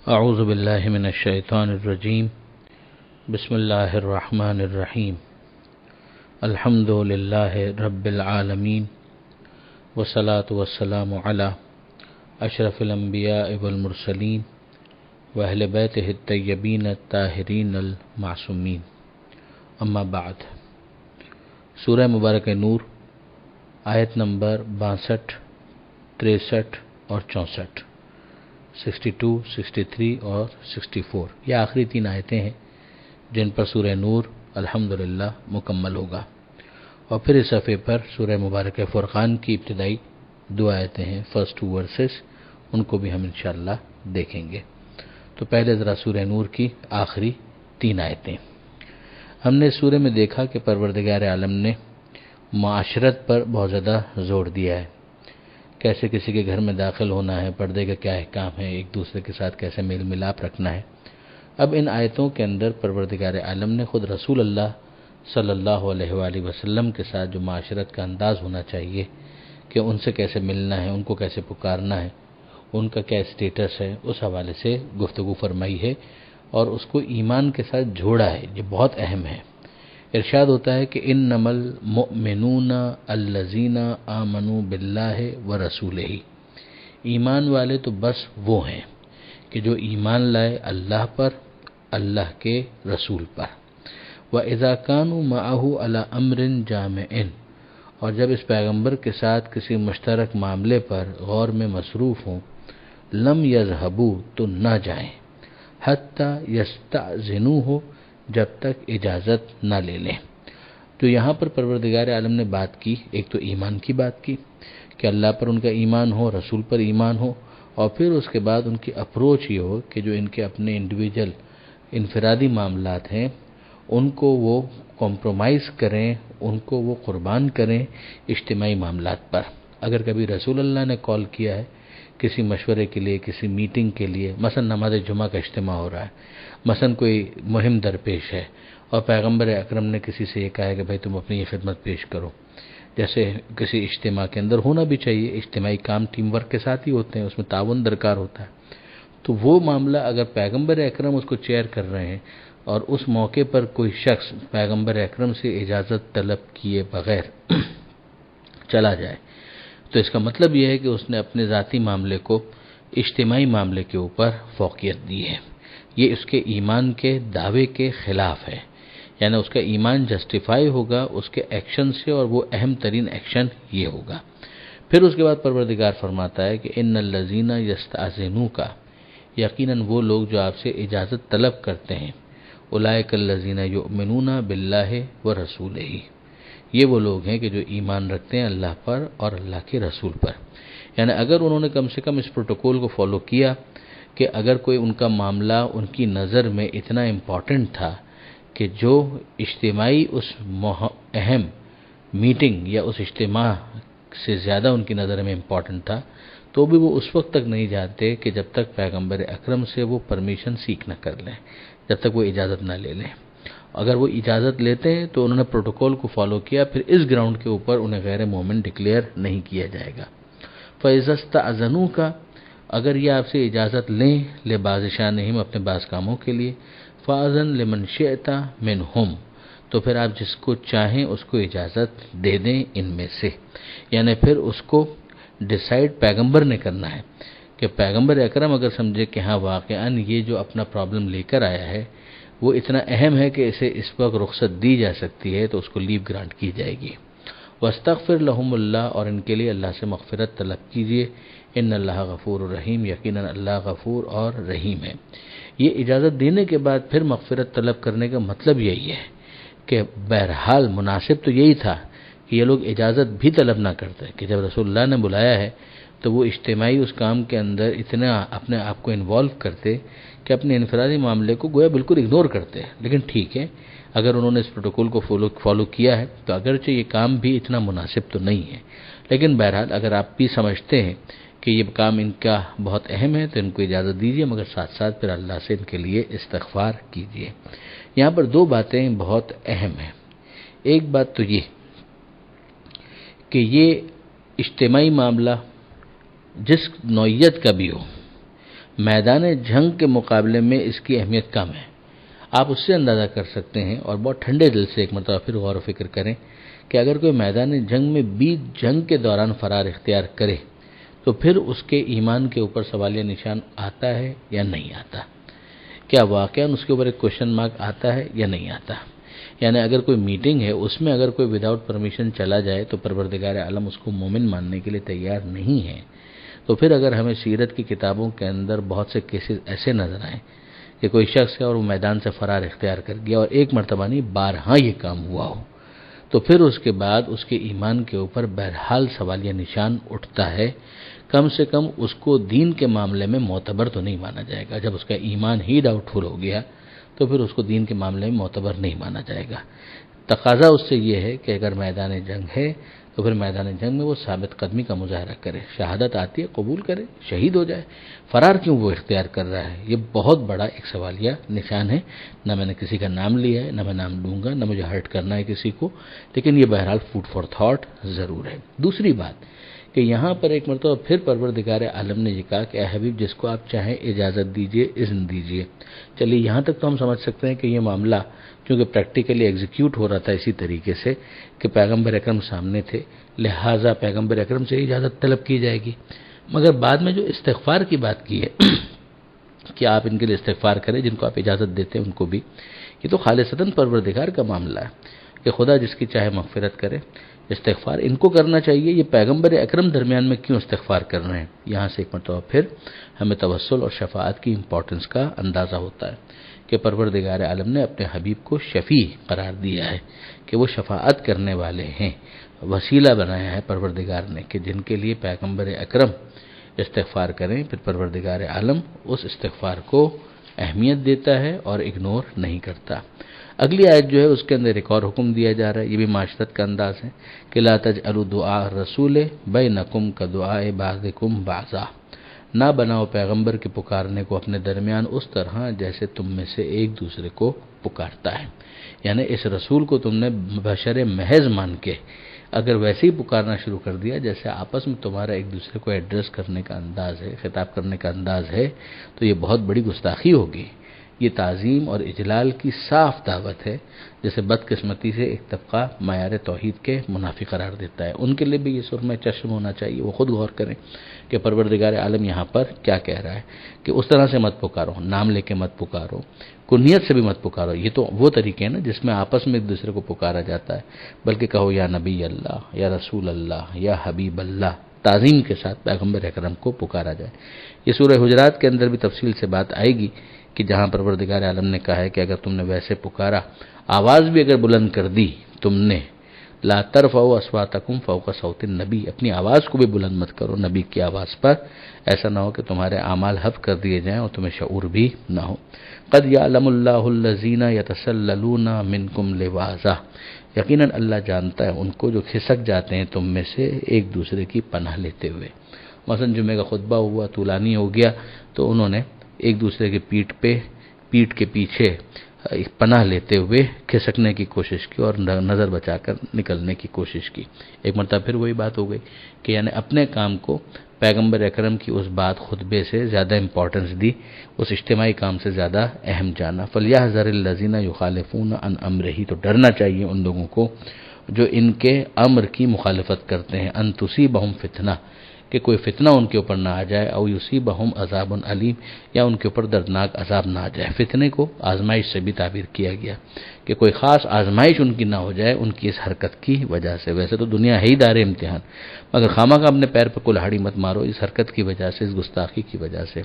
اعوذ باللہ من الشیطان الرجیم بسم اللہ الرحمن الرحیم الحمد للہ رب العالمین والصلاة والسلام علی اشرف الانبیاء والمرسلین واہل بیتہ الطیبین الطاہرین المعصومین اما بعد۔ سورہ مبارک نور آیت نمبر 62، 63 اور 64، 62، 63 اور 64، یہ آخری 3 آیتیں ہیں جن پر سورہ نور الحمدللہ مکمل ہوگا، اور پھر اس صفحے پر سورہ مبارک فرقان کی ابتدائی 2 آیتیں ہیں، فرسٹ 2 ورسز، ان کو بھی ہم انشاءاللہ دیکھیں گے۔ تو پہلے ذرا سورہ نور کی آخری 3 آیتیں۔ ہم نے اس سورہ میں دیکھا کہ پروردگار عالم نے معاشرت پر بہت زیادہ زور دیا ہے، کیسے کسی کے گھر میں داخل ہونا ہے، پردے کا کیا احکام ہے، ایک دوسرے کے ساتھ کیسے میل ملاپ رکھنا ہے۔ اب ان آیتوں کے اندر پروردگار عالم نے خود رسول اللہ صلی اللہ علیہ وآلہ وسلم کے ساتھ جو معاشرت کا انداز ہونا چاہیے کہ ان سے کیسے ملنا ہے، ان کو کیسے پکارنا ہے، ان کا کیا اسٹیٹس ہے، اس حوالے سے گفتگو فرمائی ہے اور اس کو ایمان کے ساتھ جوڑا ہے۔ یہ بہت اہم ہے۔ ارشاد ہوتا ہے کہ انما المؤمنون الذین آمنوا باللہ ورسولہ، ایمان والے تو بس وہ ہیں کہ جو ایمان لائے اللہ پر، اللہ کے رسول پر۔ وَإِذَا كَانُوا مَعَهُ عَلَى أَمْرٍ جَامِعٍ، اور جب اس پیغمبر کے ساتھ کسی مشترک معاملے پر غور میں مصروف ہوں، لم يذهبوا، تو نہ جائیں، حتی یستأذنوہ، جب تک اجازت نہ لے لیں۔ تو یہاں پر پروردگار عالم نے بات کی، ایک تو ایمان کی بات کی کہ اللہ پر ان کا ایمان ہو، رسول پر ایمان ہو، اور پھر اس کے بعد ان کی اپروچ یہ ہو کہ جو ان کے اپنے انڈیویجول انفرادی معاملات ہیں ان کو وہ کمپرومائز کریں، ان کو وہ قربان کریں اجتماعی معاملات پر۔ اگر کبھی رسول اللہ نے کال کیا ہے کسی مشورے کے لیے، کسی میٹنگ کے لیے، مثلا نماز جمعہ کا اجتماع ہو رہا ہے، مثلا کوئی مہم درپیش ہے، اور پیغمبر اکرم نے کسی سے یہ کہا ہے کہ بھائی تم اپنی یہ خدمت پیش کرو، جیسے کسی اجتماع کے اندر ہونا بھی چاہیے، اجتماعی کام ٹیم ورک کے ساتھ ہی ہوتے ہیں، اس میں تعاون درکار ہوتا ہے۔ تو وہ معاملہ اگر پیغمبر اکرم اس کو چیئر کر رہے ہیں اور اس موقع پر کوئی شخص پیغمبر اکرم سے اجازت طلب کیے بغیر چلا جائے، تو اس کا مطلب یہ ہے کہ اس نے اپنے ذاتی معاملے کو اجتماعی معاملے کے اوپر فوقیت دی ہے۔ یہ اس کے ایمان کے دعوے کے خلاف ہے، یعنی اس کا ایمان جسٹیفائی ہوگا اس کے ایکشن سے، اور وہ اہم ترین ایکشن یہ ہوگا۔ پھر اس کے بعد پروردگار فرماتا ہے کہ ان الذین یستأذنوک، یقیناً وہ لوگ جو آپ سے اجازت طلب کرتے ہیں، اولئک الذین یؤمنون باللہ ورسولہ، یہ وہ لوگ ہیں کہ جو ایمان رکھتے ہیں اللہ پر اور اللہ کے رسول پر۔ یعنی اگر انہوں نے کم سے کم اس پروٹوکول کو فالو کیا کہ اگر کوئی ان کا معاملہ ان کی نظر میں اتنا امپورٹنٹ تھا کہ جو اجتماعی اس اہم میٹنگ یا اس اجتماع سے زیادہ ان کی نظر میں امپورٹنٹ تھا، تو بھی وہ اس وقت تک نہیں جاتے کہ جب تک پیغمبر اکرم سے وہ پرمیشن سیکھ نہ کر لیں، جب تک وہ اجازت نہ لے لیں۔ اگر وہ اجازت لیتے ہیں تو انہوں نے پروٹوکول کو فالو کیا، پھر اس گراؤنڈ کے اوپر انہیں غیر مومن ڈکلیئر نہیں کیا جائے گا۔ فَإِذَا اسْتَأْذَنُوكَ، اگر یہ آپ سے اجازت لیں لبعض شأنہم، اپنے بعض کاموں کے لیے، فَأَذَن لِمَنْ شِئْتَ مِنْهُمْ، تو پھر آپ جس کو چاہیں اس کو اجازت دے دیں ان میں سے۔ یعنی پھر اس کو ڈیسائیڈ پیغمبر نے کرنا ہے کہ پیغمبر اکرم اگر سمجھے کہ ہاں واقعاً یہ جو اپنا پرابلم لے کر آیا ہے وہ اتنا اہم ہے کہ اسے اس وقت رخصت دی جا سکتی ہے، تو اس کو لیو گرانٹ کی جائے گی۔ وَاسْتَغْفِرْ لَهُمُ اللَّهُ، اور ان کے لیے اللہ سے مغفرت طلب کیجیے، ان اللہ غفور الرحیم، یقیناً اللہ غفور اور رحیم ہے۔ یہ اجازت دینے کے بعد پھر مغفرت طلب کرنے کا مطلب یہی ہے کہ بہرحال مناسب تو یہی تھا کہ یہ لوگ اجازت بھی طلب نہ کرتے، کہ جب رسول اللہ نے بلایا ہے تو وہ اجتماعی اس کام کے اندر اتنا اپنے آپ کو انوالو کرتے کہ اپنے انفرادی معاملے کو گویا بالکل اگنور کرتے ہیں۔ لیکن ٹھیک ہے، اگر انہوں نے اس پروٹوکول کو فالو کیا ہے تو اگرچہ یہ کام بھی اتنا مناسب تو نہیں ہے، لیکن بہرحال اگر آپ بھی سمجھتے ہیں کہ یہ کام ان کا بہت اہم ہے تو ان کو اجازت دیجیے، مگر ساتھ ساتھ پھر اللہ سے ان کے لیے استغفار کیجیے۔ یہاں پر 2 باتیں بہت اہم ہیں۔ ایک بات تو یہ کہ یہ اجتماعی معاملہ جس نوعیت کا بھی ہو، میدان جنگ کے مقابلے میں اس کی اہمیت کم ہے۔ آپ اس سے اندازہ کر سکتے ہیں، اور بہت ٹھنڈے دل سے ایک مرتبہ پھر غور و فکر کریں کہ اگر کوئی میدان جنگ میں بیچ جنگ کے دوران فرار اختیار کرے تو پھر اس کے ایمان کے اوپر سوالیہ نشان آتا ہے یا نہیں آتا؟ کیا واقعاً اس کے اوپر ایک کوشچن مارک آتا ہے یا نہیں آتا؟ یعنی اگر کوئی میٹنگ ہے، اس میں اگر کوئی وداؤٹ پرمیشن چلا جائے تو پروردگار عالم اس کو مومن ماننے کے لیے تیار نہیں ہے، تو پھر اگر ہمیں سیرت کی کتابوں کے اندر بہت سے کیسز ایسے نظر آئیں کہ کوئی شخص ہے اور وہ میدان سے فرار اختیار کر گیا اور ایک مرتبہ نہیں بارہا یہ کام ہوا ہو، تو پھر اس کے بعد اس کے ایمان کے اوپر بہرحال سوالیہ نشان اٹھتا ہے۔ کم سے کم اس کو دین کے معاملے میں معتبر تو نہیں مانا جائے گا۔ جب اس کا ایمان ہی ڈاؤٹ فل ہو گیا تو پھر اس کو دین کے معاملے میں معتبر نہیں مانا جائے گا۔ تقاضا اس سے یہ ہے کہ اگر میدان جنگ ہے تو پھر میدان جنگ میں وہ ثابت قدمی کا مظاہرہ کرے، شہادت آتی ہے قبول کرے، شہید ہو جائے۔ فرار کیوں وہ اختیار کر رہا ہے؟ یہ بہت بڑا ایک سوالیہ نشان ہے۔ نہ میں نے کسی کا نام لیا ہے، نہ میں نام لوں گا، نہ مجھے ہرٹ کرنا ہے کسی کو، لیکن یہ بہرحال فوڈ فار تھاٹ ضرور ہے۔ دوسری بات کہ یہاں پر ایک مرتبہ پھر پروردگار عالم نے یہ کہا کہ اے حبیب جس کو آپ چاہیں اجازت دیجئے، اذن دیجئے۔ چلیے یہاں تک تو ہم سمجھ سکتے ہیں کہ یہ معاملہ چونکہ پریکٹیکلی ایگزیکیوٹ ہو رہا تھا اسی طریقے سے کہ پیغمبر اکرم سامنے تھے، لہٰذا پیغمبر اکرم سے اجازت طلب کی جائے گی۔ مگر بعد میں جو استغفار کی بات کی ہے کہ آپ ان کے لیے استغفار کریں جن کو آپ اجازت دیتے ہیں ان کو بھی، یہ تو خالصتاً پروردگار کا معاملہ ہے کہ خدا جس کی چاہے مغفرت کرے۔ استغفار ان کو کرنا چاہیے، یہ پیغمبر اکرم درمیان میں کیوں استغفار کر رہے ہیں؟ یہاں سے ایک مرتبہ پھر ہمیں توسل اور شفاعت کی امپورٹنس کا اندازہ ہوتا ہے کہ پروردگار عالم نے اپنے حبیب کو شفیع قرار دیا ہے کہ وہ شفاعت کرنے والے ہیں، وسیلہ بنایا ہے پروردگار نے کہ جن کے لیے پیغمبر اکرم استغفار کریں، پھر پروردگار عالم اس استغفار کو اہمیت دیتا ہے اور اگنور نہیں کرتا۔ اگلی آیت جو ہے اس کے اندر ایک اور حکم دیا جا رہا ہے، یہ بھی معاشرت کا انداز ہے کہ لا تجعلوا دعاء الرسول بینکم کدعاء بعضکم بعضا، نہ بناؤ پیغمبر کے پکارنے کو اپنے درمیان اس طرح جیسے تم میں سے ایک دوسرے کو پکارتا ہے۔ یعنی اس رسول کو تم نے بشر محض مان کے اگر ویسے ہی پکارنا شروع کر دیا جیسے آپس میں تمہارا ایک دوسرے کو ایڈریس کرنے کا انداز ہے، خطاب کرنے کا انداز ہے، تو یہ بہت بڑی گستاخی ہوگی۔ یہ تعظیم اور اجلال کی صاف دعوت ہے جسے بدقسمتی سے ایک طبقہ معیار توحید کے منافی قرار دیتا ہے۔ ان کے لیے بھی یہ سرمہ چشم ہونا چاہیے، وہ خود غور کریں کہ پروردگار عالم یہاں پر کیا کہہ رہا ہے کہ اس طرح سے مت پکارو، نام لے کے مت پکارو، کنیت سے بھی مت پکارو۔ یہ تو وہ طریقے ہیں نا جس میں آپس میں ایک دوسرے کو پکارا جاتا ہے، بلکہ کہو یا نبی اللہ، یا رسول اللہ، یا حبیب اللہ، تعظیم کے ساتھ پیغمبر اکرم کو پکارا جائے۔ یہ سورہ حجرات کے اندر بھی تفصیل سے بات آئے گی کہ جہاں پروردگار عالم نے کہا ہے کہ اگر تم نے ویسے پکارا، آواز بھی اگر بلند کر دی تم نے، لا ترفعوا اصواتکم فوق صوت النبی، اپنی آواز کو بھی بلند مت کرو نبی کی آواز پر، ایسا نہ ہو کہ تمہارے اعمال حف کر دیے جائیں اور تمہیں شعور بھی نہ ہو۔ قد یعلم اللہ الذین یتسللون منکم لواذا، یقیناً اللہ جانتا ہے ان کو جو کھسک جاتے ہیں تم میں سے ایک دوسرے کی پناہ لیتے ہوئے۔ مثلا جمعہ کا خطبہ ہوا، طولانی ہو گیا، تو انہوں نے ایک دوسرے کے پیٹ کے پیچھے پناہ لیتے ہوئے کھسکنے کی کوشش کی اور نظر بچا کر نکلنے کی کوشش کی۔ ایک مرتبہ پھر وہی بات ہو گئی کہ یعنی اپنے کام کو پیغمبر اکرم کی اس بات خطبے سے زیادہ امپورٹنس دی، اس اجتماعی کام سے زیادہ اہم جانا۔ فَلْيَحْذَرِ الَّذِينَ يُخَالِفُونَ عَنْ أَمْرِهِ، تو ڈرنا چاہیے ان لوگوں کو جو ان کے امر کی مخالفت کرتے ہیں، أَن تُصِيبَهُمْ فِتْنَةٌ، کہ کوئی فتنہ ان کے اوپر نہ آ جائے، او یصیبہم عذاب علیم، یا ان کے اوپر دردناک عذاب نہ آ جائے۔ فتنے کو آزمائش سے بھی تعبیر کیا گیا کہ کوئی خاص آزمائش ان کی نہ ہو جائے ان کی اس حرکت کی وجہ سے۔ ویسے تو دنیا ہے ہی دار امتحان، مگر خامہ کا اپنے پیر پہ کلہاڑی مت مارو اس حرکت کی وجہ سے، اس گستاخی کی وجہ سے۔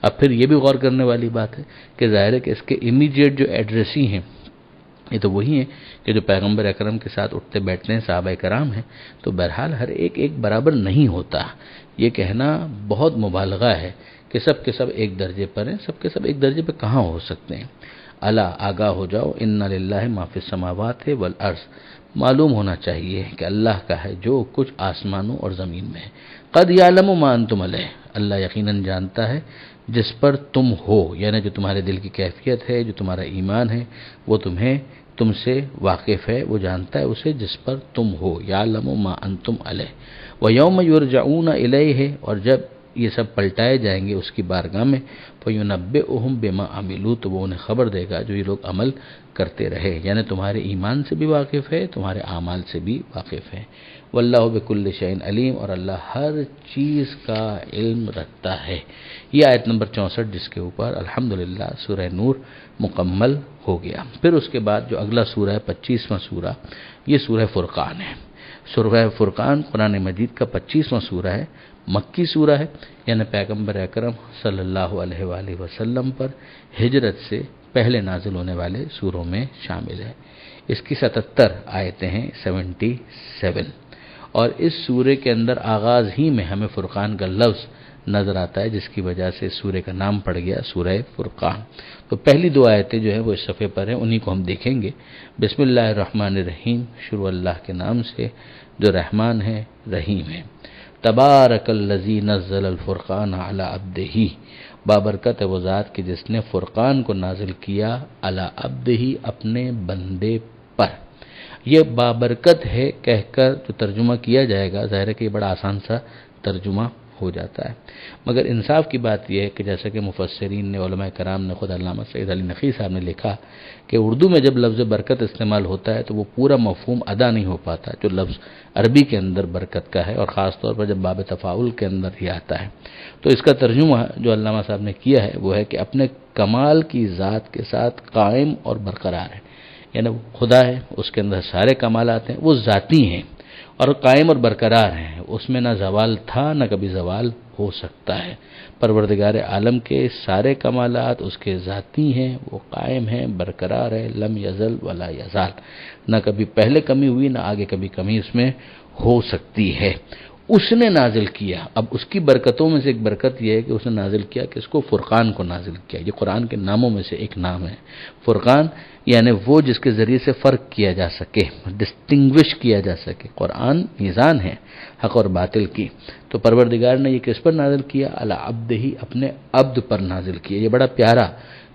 اب پھر یہ بھی غور کرنے والی بات ہے کہ ظاہر ہے کہ اس کے امیڈیٹ جو ایڈریسی ہیں یہ تو وہی ہیں کہ جو پیغمبر اکرم کے ساتھ اٹھتے بیٹھتے ہیں، صحابہ کرام ہیں، تو بہرحال ہر ایک برابر نہیں ہوتا۔ یہ کہنا بہت مبالغہ ہے کہ سب کے سب ایک درجے پر ہیں، سب کے سب ایک درجے پہ کہاں ہو سکتے ہیں۔ الا آگاہ ہو جاؤ، ان للہ ما فی السماوات والارض، معلوم ہونا چاہیے کہ اللہ کا ہے جو کچھ آسمانوں اور زمین میں ہے۔ قد یعلم ما انتم علیہ، اللہ یقیناً جانتا ہے جس پر تم ہو، یعنی جو تمہارے دل کی کیفیت ہے، جو تمہارا ایمان ہے، وہ تم سے واقف ہے، وہ جانتا ہے اسے جس پر تم ہو۔ یعلم ما انتم علیہ ویوم یرجعون الیہ، اور جب یہ سب پلٹائے جائیں گے اس کی بارگاہ میں، فَيُنَبِّئُهُم بِمَا عَمِلُوا، تو وہ انہیں خبر دے گا جو یہ لوگ عمل کرتے رہے، یعنی تمہارے ایمان سے بھی واقف ہے، تمہارے اعمال سے بھی واقف ہے۔ واللہ بکل شیء علیم، اور اللہ ہر چیز کا علم رکھتا ہے۔ یہ آیت نمبر 64 جس کے اوپر الحمدللہ سورہ نور مکمل ہو گیا۔ پھر اس کے بعد جو اگلا سورہ ہے 25واں سورہ، یہ سورہ فرقان ہے۔ سورہ فرقان قرآن مجید کا 25واں سورہ ہے، مکی سورہ ہے، یعنی پیغمبر اکرم صلی اللہ علیہ وآلہ وسلم پر ہجرت سے پہلے نازل ہونے والے سوروں میں شامل ہے۔ اس کی 77 آیتیں ہیں، 77، اور اس سورے کے اندر آغاز ہی میں ہمیں فرقان کا لفظ نظر آتا ہے، جس کی وجہ سے سورے کا نام پڑ گیا سورہ فرقان۔ تو پہلی دو آیتیں جو ہیں وہ اس صفحے پر ہیں، انہی کو ہم دیکھیں گے۔ بسم اللہ الرحمن الرحیم، شروع اللہ کے نام سے جو رحمان ہے رحیم ہے۔ تبارک الذی نزل الفرقان علی عبدہ، بابرکت ہے وہ ذات کہ جس نے فرقان کو نازل کیا علی عبدہ، اپنے بندے پر۔ یہ بابرکت ہے کہہ کر جو ترجمہ کیا جائے گا، ظاہر ہے کہ یہ بڑا آسان سا ترجمہ ہو جاتا ہے، مگر انصاف کی بات یہ ہے کہ جیسا کہ مفسرین نے، علماء کرام نے، خود علامہ سعید علی نقی صاحب نے لکھا کہ اردو میں جب لفظ برکت استعمال ہوتا ہے تو وہ پورا مفہوم ادا نہیں ہو پاتا جو لفظ عربی کے اندر برکت کا ہے، اور خاص طور پر جب باب تفاعل کے اندر یہ آتا ہے۔ تو اس کا ترجمہ جو علامہ صاحب نے کیا ہے وہ ہے کہ اپنے کمال کی ذات کے ساتھ قائم اور برقرار ہے، یعنی وہ خدا ہے، اس کے اندر سارے کمالات ہیں، وہ ذاتی ہیں اور قائم اور برقرار ہیں، اس میں نہ زوال تھا نہ کبھی زوال ہو سکتا ہے۔ پروردگار عالم کے سارے کمالات اس کے ذاتی ہیں، وہ قائم ہیں، برقرار ہے، لم یزل ولا یزال، نہ کبھی پہلے کمی ہوئی نہ آگے کبھی کمی اس میں ہو سکتی ہے۔ اس نے نازل کیا، اب اس کی برکتوں میں سے ایک برکت یہ ہے کہ اس نے نازل کیا کہ اس کو فرقان کو نازل کیا۔ یہ قرآن کے ناموں میں سے ایک نام ہے فرقان، یعنی وہ جس کے ذریعے سے فرق کیا جا سکے، ڈسٹنگوش کیا جا سکے۔ قرآن میزان ہے حق اور باطل کی، تو پروردگار نے یہ کس پر نازل کیا؟ علی عبدہ، اپنے عبد پر نازل کیا۔ یہ بڑا پیارا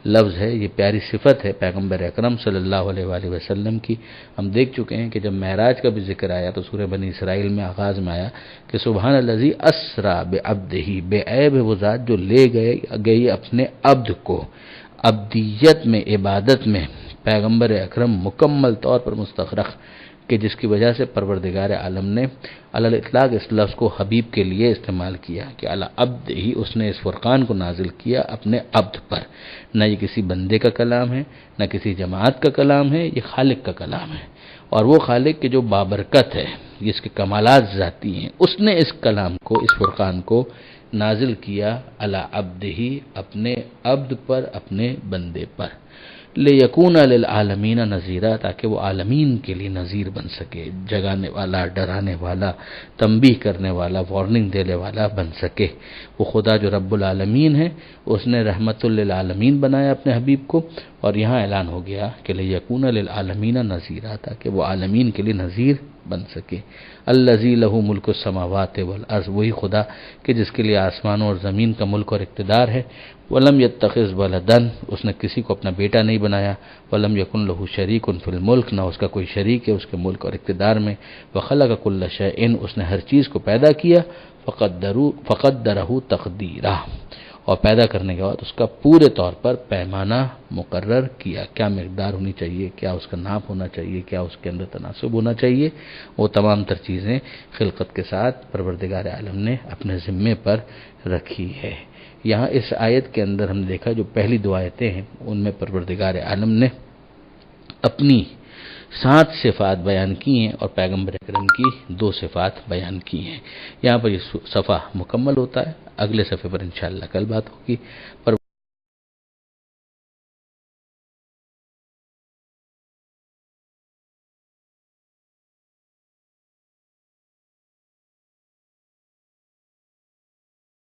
لفظ ہے، یہ پیاری صفت ہے پیغمبر اکرم صلی اللہ علیہ وآلہ وسلم کی۔ ہم دیکھ چکے ہیں کہ جب معراج کا بھی ذکر آیا تو سورہ بنی اسرائیل میں آغاز میں آیا کہ سبحان الذی اسریٰ بعبدہ، بے عیب ہے وہ ذات جو لے گئی اپنے عبد کو۔ عبدیت میں، عبادت میں پیغمبر اکرم مکمل طور پر مستغرق، کہ جس کی وجہ سے پروردگار عالم نے علی الاطلاق اس لفظ کو حبیب کے لیے استعمال کیا کہ علی عبد ہی، اس نے اس فرقان کو نازل کیا اپنے عبد پر۔ نہ یہ کسی بندے کا کلام ہے، نہ کسی جماعت کا کلام ہے، یہ خالق کا کلام ہے، اور وہ خالق کہ جو بابرکت ہے، جس کے کمالات ذاتی ہیں، اس نے اس کلام کو، اس فرقان کو نازل کیا علی عبد ہی، اپنے عبد پر، اپنے بندے پر۔ لِيَكُونَ لِلْعَالَمِينَ نَذِيرًا، تاکہ وہ عالمین کے لیے نذیر بن سکے، جگانے والا، ڈرانے والا، تنبیہ کرنے والا، وارننگ دینے والا بن سکے۔ وہ خدا جو رب العالمین ہے، اس نے رحمت للعالمین بنایا اپنے حبیب کو، اور یہاں اعلان ہو گیا کہ لِيَكُونَ لِلْعَالَمِينَ نَذِيرًا، تاکہ وہ عالمین کے لیے نذیر بن سکے۔ الذی لہ ملک السماوات والارض، وہی خدا کہ جس کے لیے آسمانوں اور زمین کا ملک اور اقتدار ہے۔ ولم یتخذ ولدا، اس نے کسی کو اپنا بیٹا نہیں بنایا۔ ولم یکن لہ شریک فی الملک، نہ اس کا کوئی شریک ہے اس کے ملک اور اقتدار میں۔ وخلق کل شیء، اس نے ہر چیز کو پیدا کیا۔ فقدرہ تقدیرا، اور پیدا کرنے کے بعد اس کا پورے طور پر پیمانہ مقرر کیا، کیا مقدار ہونی چاہیے، کیا اس کا ناپ ہونا چاہیے، کیا اس کے اندر تناسب ہونا چاہیے، وہ تمام تر چیزیں خلقت کے ساتھ پروردگار عالم نے اپنے ذمے پر رکھی ہے۔ یہاں اس آیت کے اندر ہم نے دیکھا جو پہلی دو آیتیں ہیں ان میں پروردگار عالم نے اپنی 7 صفات بیان کی ہیں اور پیغمبر اکرم کی 2 صفات بیان کی ہیں۔ یہاں پر یہ صفحہ مکمل ہوتا ہے، اگلے صفحے پر انشاءاللہ کل بات ہوگی۔